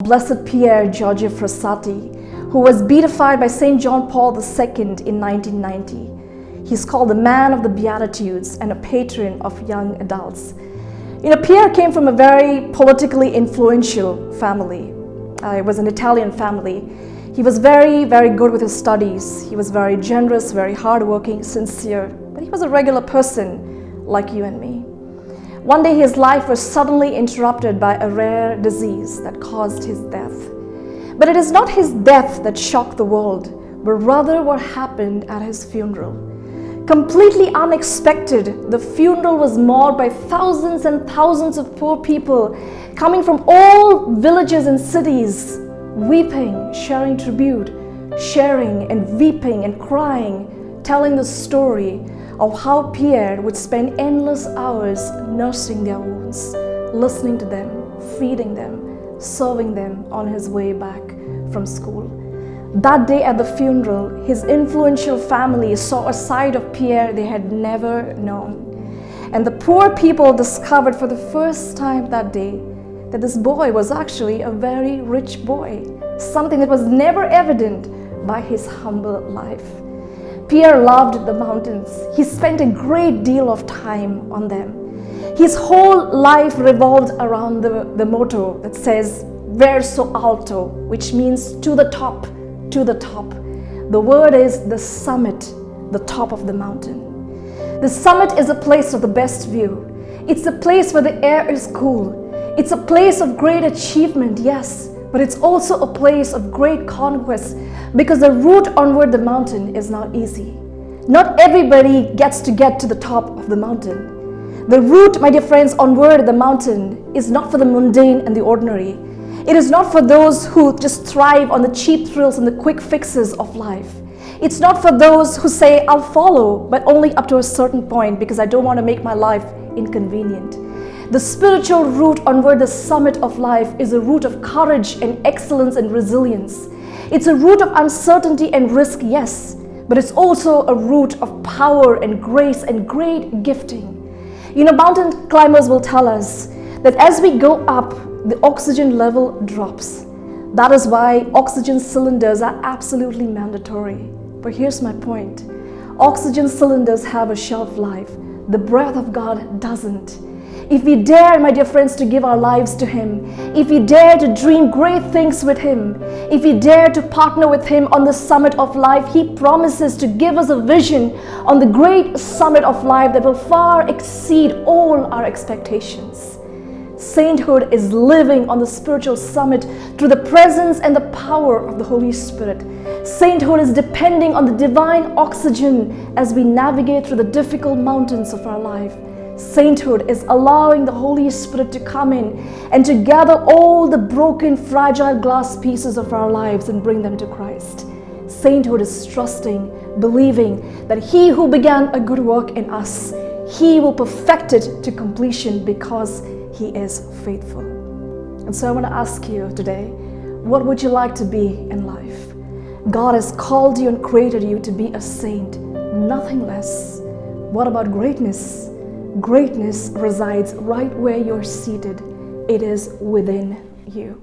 Blessed Pier Giorgio Frassati, who was beatified by St. John Paul II in 1990. He's called the man of the Beatitudes and a patron of young adults. Pier came from a very politically influential family. It was an Italian family. He was very, very good with his studies. He was very generous, very hardworking, sincere, but he was a regular person like you and me. One day his life was suddenly interrupted by a rare disease that caused his death. But it is not his death that shocked the world, but rather what happened at his funeral. Completely unexpected, the funeral was marred by thousands and thousands of poor people coming from all villages and cities, weeping, sharing tribute, sharing and weeping and crying, telling the story of how Pierre would spend endless hours nursing their wounds, listening to them, feeding them, serving them on his way back from school. That day at the funeral, his influential family saw a side of Pierre they had never known. And the poor people discovered for the first time that day that this boy was actually a very rich boy, something that was never evident by his humble life. Pierre loved the mountains. He spent a great deal of time on them. His whole life revolved around the motto that says Verso alto, which means to the top, to the top. The word is the summit, the top of the mountain. The summit is a place of the best view. It's a place where the air is cool. It's a place of great achievement, yes, but it's also a place of great conquest because the route onward the mountain is not easy. Not everybody gets to get to the top of the mountain. The route, my dear friends, onward the mountain is not for the mundane and the ordinary. It is not for those who just thrive on the cheap thrills and the quick fixes of life. It's not for those who say, I'll follow, but only up to a certain point because I don't want to make my life inconvenient. The spiritual route onward the summit of life is a route of courage and excellence and resilience. It's a route of uncertainty and risk, yes, but it's also a route of power and grace and great gifting. Mountain climbers will tell us that as we go up, the oxygen level drops. That is why oxygen cylinders are absolutely mandatory. But here's my point. Oxygen cylinders have a shelf life. The breath of God doesn't. If we dare, my dear friends, to give our lives to Him, if we dare to dream great things with Him, if we dare to partner with Him on the summit of life, He promises to give us a vision on the great summit of life that will far exceed all our expectations. Sainthood is living on the spiritual summit through the presence and the power of the Holy Spirit. Sainthood is depending on the divine oxygen as we navigate through the difficult mountains of our life. Sainthood is allowing the Holy Spirit to come in and to gather all the broken, fragile glass pieces of our lives and bring them to Christ. Sainthood is trusting, believing that He who began a good work in us, He will perfect it to completion because He is faithful. And so I want to ask you today, what would you like to be in life? God has called you and created you to be a saint, nothing less. What about greatness? Greatness resides right where you're seated. It is within you.